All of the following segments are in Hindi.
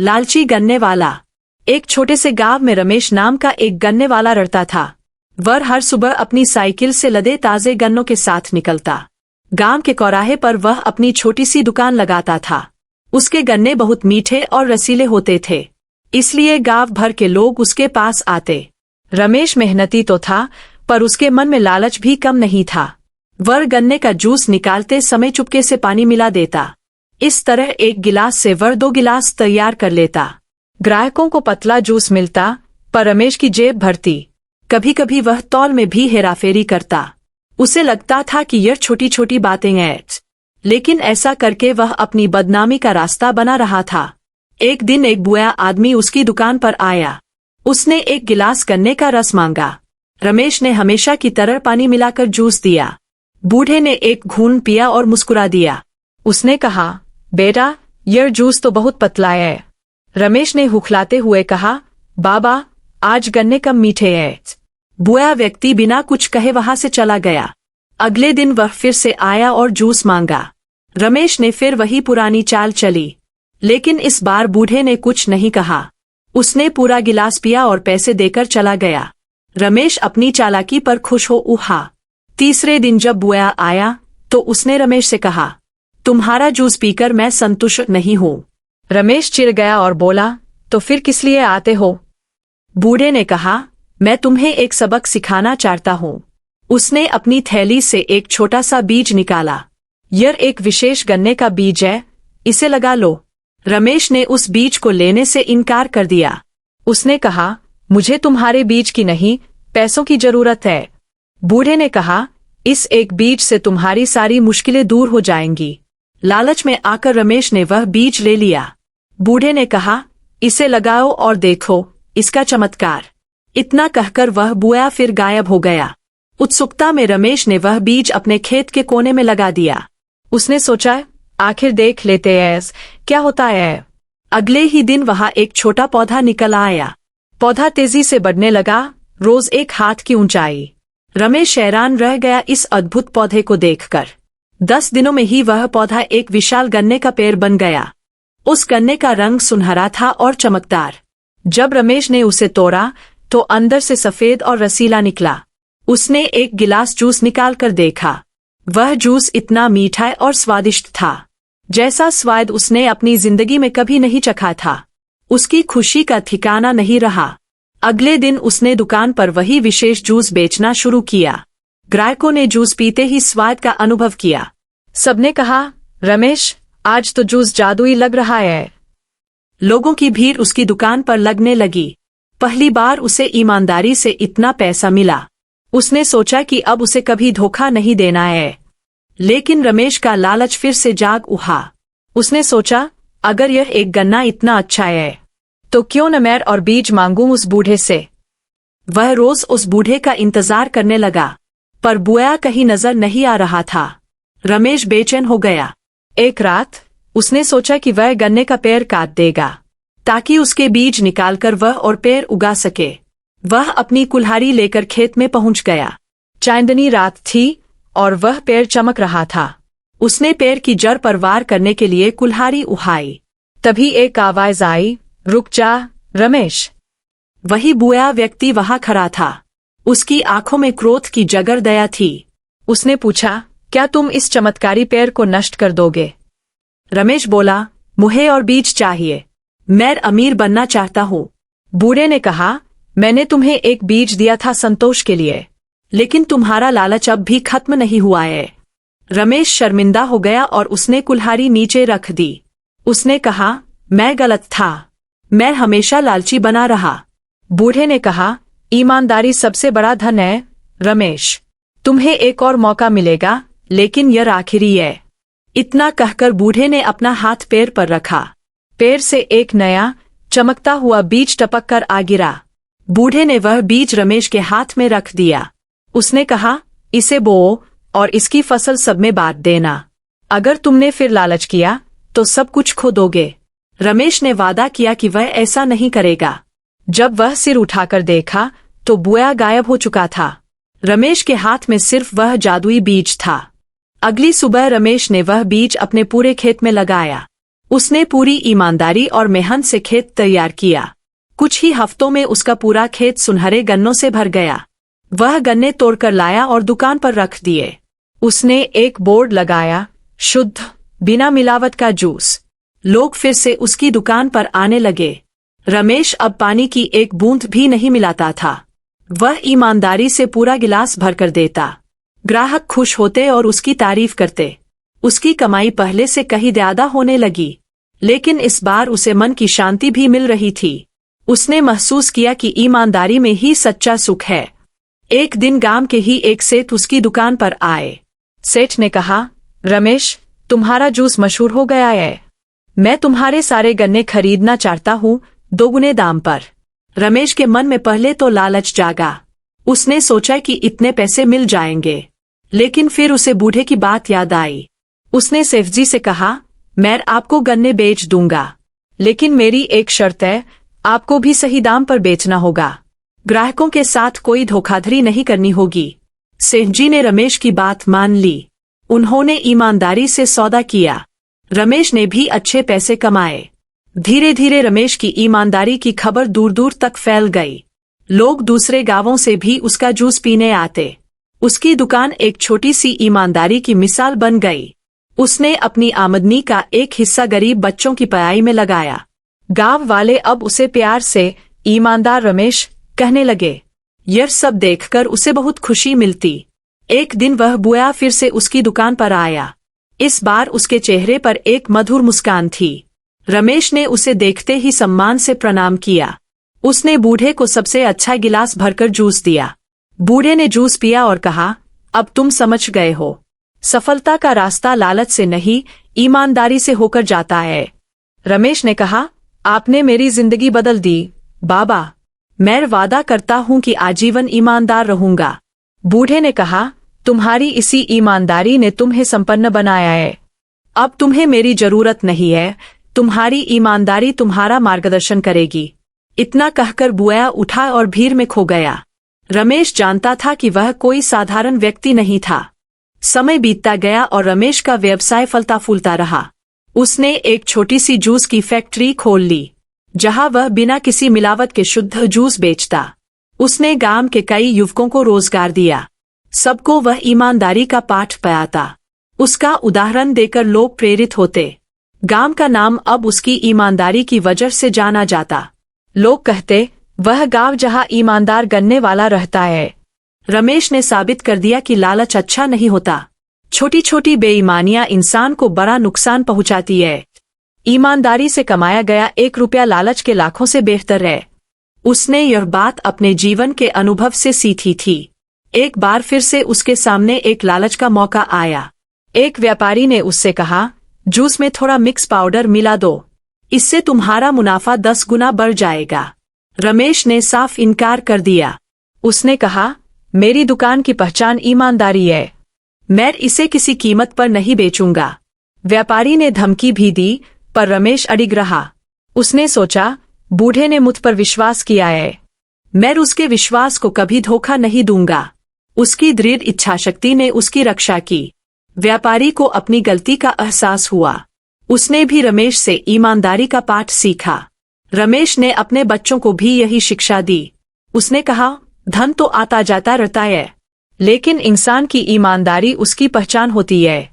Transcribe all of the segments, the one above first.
लालची गन्ने वाला। एक छोटे से गांव में रमेश नाम का एक गन्ने वाला रहता था। वह हर सुबह अपनी साइकिल से लदे ताजे गन्नों के साथ निकलता। गांव के चौराहे पर वह अपनी छोटी सी दुकान लगाता था। उसके गन्ने बहुत मीठे और रसीले होते थे, इसलिए गांव भर के लोग उसके पास आते। रमेश मेहनती तो था, पर उसके मन में लालच भी कम नहीं था। वह गन्ने का जूस निकालते समय चुपके से पानी मिला देता। इस तरह एक गिलास से वह 2 गिलास तैयार कर लेता। ग्राहकों को पतला जूस मिलता, पर रमेश की जेब भरती। कभी कभी वह तौल में भी हेराफेरी करता। उसे लगता था कि यह छोटी छोटी बातें हैं, लेकिन ऐसा करके वह अपनी बदनामी का रास्ता बना रहा था। एक दिन एक बुआ आदमी उसकी दुकान पर आया। उसने एक गिलास गन्ने का रस मांगा। रमेश ने हमेशा की तरह पानी मिलाकर जूस दिया। बूढ़े ने एक घूंट पिया और मुस्कुरा दिया। उसने कहा, बेटा, यह जूस तो बहुत पतला है। रमेश ने हुखलाते हुए कहा, बाबा, आज गन्ने कम मीठे हैं। बुआ व्यक्ति बिना कुछ कहे वहां से चला गया। अगले दिन वह फिर से आया और जूस मांगा। रमेश ने फिर वही पुरानी चाल चली, लेकिन इस बार बूढ़े ने कुछ नहीं कहा। उसने पूरा गिलास पिया और पैसे देकर चला गया। रमेश अपनी चालाकी पर खुश हो उठा। तीसरे दिन जब बुआ आया तो उसने रमेश से कहा, तुम्हारा जूस पीकर मैं संतुष्ट नहीं हूँ। रमेश चिढ़ गया और बोला, तो फिर किस लिए आते हो? बूढ़े ने कहा, मैं तुम्हें एक सबक सिखाना चाहता हूँ। उसने अपनी थैली से एक छोटा सा बीज निकाला। यह एक विशेष गन्ने का बीज है, इसे लगा लो। रमेश ने उस बीज को लेने से इनकार कर दिया। उसने कहा, मुझे तुम्हारे बीज की नहीं, पैसों की जरूरत है। बूढ़े ने कहा, इस एक बीज से तुम्हारी सारी मुश्किलें दूर हो जाएंगी। लालच में आकर रमेश ने वह बीज ले लिया। बूढ़े ने कहा, इसे लगाओ और देखो इसका चमत्कार। इतना कहकर वह बुआ फिर गायब हो गया। उत्सुकता में रमेश ने वह बीज अपने खेत के कोने में लगा दिया। उसने सोचा, आखिर देख लेते हैं क्या होता है। अगले ही दिन वहां एक छोटा पौधा निकल आया। पौधा तेजी से बढ़ने लगा, रोज 1 हाथ की ऊंचाई। रमेश हैरान रह गया इस अद्भुत पौधे को देखकर। 10 दिनों में ही वह पौधा एक विशाल गन्ने का पेड़ बन गया। उस गन्ने का रंग सुनहरा था और चमकदार। जब रमेश ने उसे तोड़ा तो अंदर से सफेद और रसीला निकला। उसने एक गिलास जूस निकाल कर देखा। वह जूस इतना मीठा और स्वादिष्ट था, जैसा स्वाद उसने अपनी जिंदगी में कभी नहीं चखा था। उसकी खुशी का ठिकाना नहीं रहा। अगले दिन उसने दुकान पर वही विशेष जूस बेचना शुरू किया। ग्राहकों ने जूस पीते ही स्वाद का अनुभव किया। सबने कहा, रमेश, आज तो जूस जादुई लग रहा है। लोगों की भीड़ उसकी दुकान पर लगने लगी। पहली बार उसे ईमानदारी से इतना पैसा मिला। उसने सोचा कि अब उसे कभी धोखा नहीं देना है। लेकिन रमेश का लालच फिर से जाग उठा। उसने सोचा, अगर यह एक गन्ना इतना अच्छा है तो क्यों न मैं और बीज मांगूं उस बूढ़े से। वह रोज उस बूढ़े का इंतजार करने लगा, पर बुआ कहीं नजर नहीं आ रहा था। रमेश बेचैन हो गया। एक रात उसने सोचा कि वह गन्ने का पेड़ काट देगा, ताकि उसके बीज निकालकर वह और पेड़ उगा सके। वह अपनी कुल्हाड़ी लेकर खेत में पहुंच गया। चांदनी रात थी और वह पेड़ चमक रहा था। उसने पेड़ की जड़ पर वार करने के लिए कुल्हाड़ी उठाई। तभी एक आवाज आई, रुक जा रमेश। वही बुआ व्यक्ति वहां खड़ा था। उसकी आंखों में क्रोध की जगह दया थी। उसने पूछा, क्या तुम इस चमत्कारी पेड़ को नष्ट कर दोगे? रमेश बोला, मुझे और बीज चाहिए, मैं अमीर बनना चाहता हूँ। बूढ़े ने कहा, मैंने तुम्हें एक बीज दिया था संतोष के लिए, लेकिन तुम्हारा लालच अब भी खत्म नहीं हुआ है। रमेश शर्मिंदा हो गया और उसने कुल्हाड़ी नीचे रख दी। उसने कहा, मैं गलत था, मैं हमेशा लालची बना रहा। बूढ़े ने कहा, ईमानदारी सबसे बड़ा धन है रमेश, तुम्हें एक और मौका मिलेगा, लेकिन यह आखिरी है। इतना कहकर बूढ़े ने अपना हाथ पेड़ पर रखा। पेड़ से एक नया चमकता हुआ बीज टपक कर आ गिरा। बूढ़े ने वह बीज रमेश के हाथ में रख दिया। उसने कहा, इसे बोओ और इसकी फसल सब में बांट देना। अगर तुमने फिर लालच किया तो सब कुछ खो दोगे। रमेश ने वादा किया कि वह ऐसा नहीं करेगा। जब वह सिर उठाकर देखा तो बुआ गायब हो चुका था। रमेश के हाथ में सिर्फ वह जादुई बीज था। अगली सुबह रमेश ने वह बीज अपने पूरे खेत में लगाया। उसने पूरी ईमानदारी और मेहनत से खेत तैयार किया। कुछ ही हफ्तों में उसका पूरा खेत सुनहरे गन्नों से भर गया। वह गन्ने तोड़कर लाया और दुकान पर रख दिए। उसने एक बोर्ड लगाया, शुद्ध, बिना मिलावट का जूस। लोग फिर से उसकी दुकान पर आने लगे। रमेश अब पानी की एक बूंद भी नहीं मिलाता था। वह ईमानदारी से पूरा गिलास भरकर देता। ग्राहक खुश होते और उसकी तारीफ करते। उसकी कमाई पहले से कहीं ज्यादा होने लगी, लेकिन इस बार उसे मन की शांति भी मिल रही थी। उसने महसूस किया कि ईमानदारी में ही सच्चा सुख है। एक दिन गांव के ही एक सेठ उसकी दुकान पर आए। सेठ ने कहा, रमेश, तुम्हारा जूस मशहूर हो गया है। मैं तुम्हारे सारे गन्ने खरीदना चाहता हूँ, दोगुने दाम पर। रमेश के मन में पहले तो लालच जागा। उसने सोचा कि इतने पैसे मिल जाएंगे, लेकिन फिर उसे बूढ़े की बात याद आई। उसने सेठ जी से कहा, मैं आपको गन्ने बेच दूंगा, लेकिन मेरी एक शर्त है, आपको भी सही दाम पर बेचना होगा। ग्राहकों के साथ कोई धोखाधड़ी नहीं करनी होगी। सेठ जी ने रमेश की बात मान ली। उन्होंने ईमानदारी से सौदा किया। रमेश ने भी अच्छे पैसे कमाए। धीरे धीरे रमेश की ईमानदारी की खबर दूर दूर तक फैल गई। लोग दूसरे गांवों से भी उसका जूस पीने आते। उसकी दुकान एक छोटी सी ईमानदारी की मिसाल बन गई। उसने अपनी आमदनी का एक हिस्सा गरीब बच्चों की पढ़ाई में लगाया। गांव वाले अब उसे प्यार से ईमानदार रमेश कहने लगे। यह सब देखकर उसे बहुत खुशी मिलती। एक दिन वह बुआ फिर से उसकी दुकान पर आया। इस बार उसके चेहरे पर एक मधुर मुस्कान थी। रमेश ने उसे देखते ही सम्मान से प्रणाम किया। उसने बूढ़े को सबसे अच्छा गिलास भरकर जूस दिया। बूढ़े ने जूस पिया और कहा, अब तुम समझ गए हो, सफलता का रास्ता लालच से नहीं, ईमानदारी से होकर जाता है। रमेश ने कहा, आपने मेरी जिंदगी बदल दी बाबा। मैं वादा करता हूँ कि आजीवन ईमानदार रहूंगा। बूढ़े ने कहा, तुम्हारी इसी ईमानदारी ने तुम्हें संपन्न बनाया है। अब तुम्हें मेरी जरूरत नहीं है, तुम्हारी ईमानदारी तुम्हारा मार्गदर्शन करेगी। इतना कहकर बुआ उठा और भीड़ में खो गया। रमेश जानता था कि वह कोई साधारण व्यक्ति नहीं था। समय बीतता गया और रमेश का व्यवसाय फलता फूलता रहा। उसने एक छोटी सी जूस की फैक्ट्री खोल ली, जहां वह बिना किसी मिलावट के शुद्ध जूस बेचता। उसने गांव के कई युवकों को रोजगार दिया। सबको वह ईमानदारी का पाठ पढ़ाता। उसका उदाहरण देकर लोग प्रेरित होते। गांव का नाम अब उसकी ईमानदारी की वजह से जाना जाता। लोग कहते, वह गांव जहां ईमानदार गन्ने वाला रहता है। रमेश ने साबित कर दिया कि लालच अच्छा नहीं होता। छोटी छोटी बेईमानियां इंसान को बड़ा नुकसान पहुंचाती है। ईमानदारी से कमाया गया 1 रुपया लालच के लाखों से बेहतर है। उसने यह बात अपने जीवन के अनुभव से सीखी थी। एक बार फिर से उसके सामने एक लालच का मौका आया। एक व्यापारी ने उससे कहा, जूस में थोड़ा मिक्स पाउडर मिला दो, इससे तुम्हारा मुनाफा 10 गुना बढ़ जाएगा। रमेश ने साफ इनकार कर दिया। उसने कहा, मेरी दुकान की पहचान ईमानदारी है, मैं इसे किसी कीमत पर नहीं बेचूंगा। व्यापारी ने धमकी भी दी, पर रमेश अडिग रहा। उसने सोचा, बूढ़े ने मुझ पर विश्वास किया है, मैं उसके विश्वास को कभी धोखा नहीं दूंगा। उसकी दृढ़ इच्छाशक्ति ने उसकी रक्षा की। व्यापारी को अपनी गलती का एहसास हुआ। उसने भी रमेश से ईमानदारी का पाठ सीखा। रमेश ने अपने बच्चों को भी यही शिक्षा दी। उसने कहा, धन तो आता जाता रहता है, लेकिन इंसान की ईमानदारी उसकी पहचान होती है।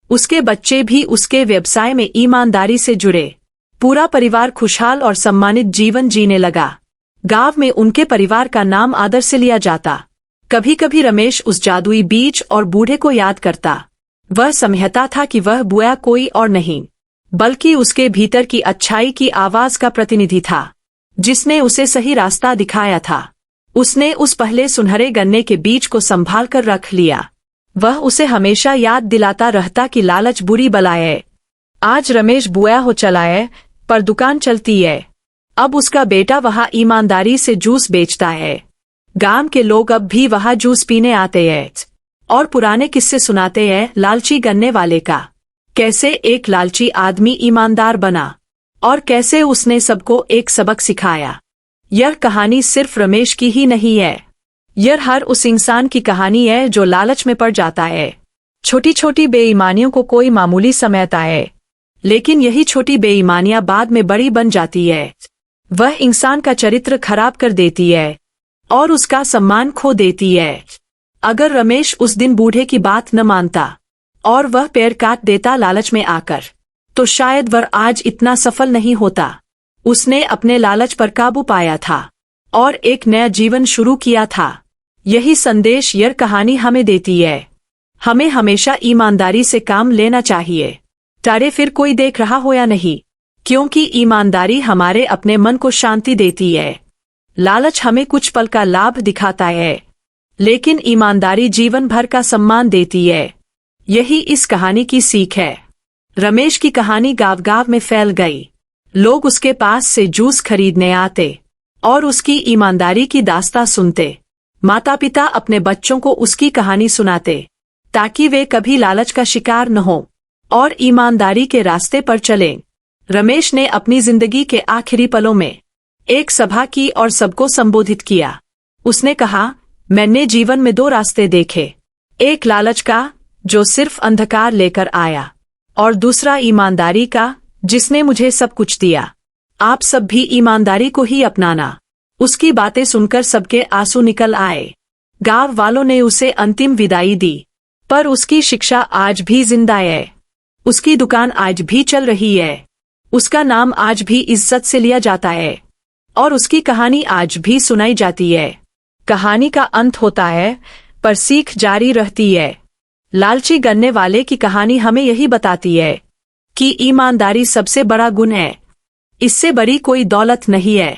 उसके बच्चे भी उसके व्यवसाय में ईमानदारी से जुड़े। पूरा परिवार खुशहाल और सम्मानित जीवन जीने लगा। गांव में उनके परिवार का नाम आदर से लिया जाता। कभी कभी रमेश उस जादुई बीज और बूढ़े को याद करता। वह समझता था कि वह बुआ कोई और नहीं, बल्कि उसके भीतर की अच्छाई की आवाज का प्रतिनिधि था, जिसने उसे सही रास्ता दिखाया था। उसने उस पहले सुनहरे गन्ने के बीज को संभाल कर रख लिया। वह उसे हमेशा याद दिलाता रहता कि लालच बुरी बला है। आज रमेश बुआ हो चला है, पर दुकान चलती है। अब उसका बेटा वहां ईमानदारी से जूस बेचता है। गांव के लोग अब भी वहां जूस पीने आते हैं और पुराने किस्से सुनाते हैं लालची गन्ने वाले का। कैसे एक लालची आदमी ईमानदार बना और कैसे उसने सबको एक सबक सिखाया। यह कहानी सिर्फ रमेश की ही नहीं है, यह हर उस इंसान की कहानी है जो लालच में पड़ जाता है। छोटी छोटी बेईमानियों को कोई मामूली समझता है, लेकिन यही छोटी बेईमानियां बाद में बड़ी बन जाती है। वह इंसान का चरित्र खराब कर देती है और उसका सम्मान खो देती है। अगर रमेश उस दिन बूढ़े की बात न मानता और वह पैर काट देता लालच में आकर, तो शायद वह आज इतना सफल नहीं होता। उसने अपने लालच पर काबू पाया था और एक नया जीवन शुरू किया था। यही संदेश यह कहानी हमें देती है। हमें हमेशा ईमानदारी से काम लेना चाहिए, चाहे फिर कोई देख रहा हो या नहीं, क्योंकि ईमानदारी हमारे अपने मन को शांति देती है। लालच हमें कुछ पल का लाभ दिखाता है, लेकिन ईमानदारी जीवन भर का सम्मान देती है। यही इस कहानी की सीख है। रमेश की कहानी गांव-गांव में फैल गई। लोग उसके पास से जूस खरीदने आते और उसकी ईमानदारी की दास्तां सुनते। माता पिता अपने बच्चों को उसकी कहानी सुनाते ताकि वे कभी लालच का शिकार न हो और ईमानदारी के रास्ते पर चलें। रमेश ने अपनी जिंदगी के आखिरी पलों में एक सभा की और सबको संबोधित किया। उसने कहा, मैंने जीवन में दो रास्ते देखे, एक लालच का जो सिर्फ अंधकार लेकर आया, और दूसरा ईमानदारी का जिसने मुझे सब कुछ दिया। आप सब भी ईमानदारी को ही अपनाना। उसकी बातें सुनकर सबके आंसू निकल आए। गांव वालों ने उसे अंतिम विदाई दी, पर उसकी शिक्षा आज भी जिंदा है। उसकी दुकान आज भी चल रही है। उसका नाम आज भी इज्जत से लिया जाता है और उसकी कहानी आज भी सुनाई जाती है। कहानी का अंत होता है, पर सीख जारी रहती है। लालची गन्ने वाले की कहानी हमें यही बताती है कि ईमानदारी सबसे बड़ा गुण है। इससे बड़ी कोई दौलत नहीं है,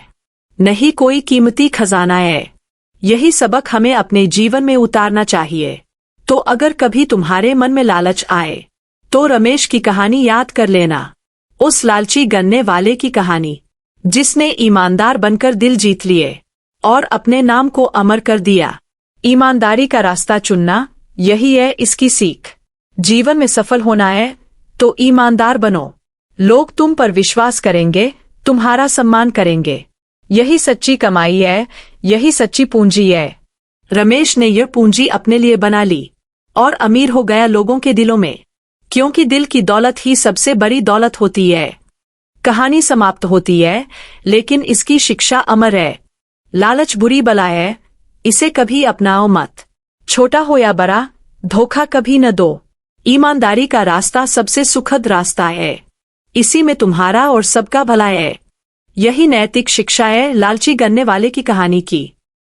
नहीं कोई कीमती खजाना है। यही सबक हमें अपने जीवन में उतारना चाहिए। तो अगर कभी तुम्हारे मन में लालच आए, तो रमेश की कहानी याद कर लेना। उस लालची गन्ने वाले की कहानी जिसने ईमानदार बनकर दिल जीत लिए और अपने नाम को अमर कर दिया। ईमानदारी का रास्ता चुनना, यही है इसकी सीख। जीवन में सफल होना है तो ईमानदार बनो। लोग तुम पर विश्वास करेंगे, तुम्हारा सम्मान करेंगे। यही सच्ची कमाई है, यही सच्ची पूंजी है। रमेश ने यह पूंजी अपने लिए बना ली और अमीर हो गया लोगों के दिलों में, क्योंकि दिल की दौलत ही सबसे बड़ी दौलत होती है। कहानी समाप्त होती है, लेकिन इसकी शिक्षा अमर है। लालच बुरी बला है, इसे कभी अपनाओ मत। छोटा हो या बड़ा, धोखा कभी न दो। ईमानदारी का रास्ता सबसे सुखद रास्ता है। इसी में तुम्हारा और सबका भला है। यही नैतिक शिक्षा है लालची गन्ने वाले की कहानी की।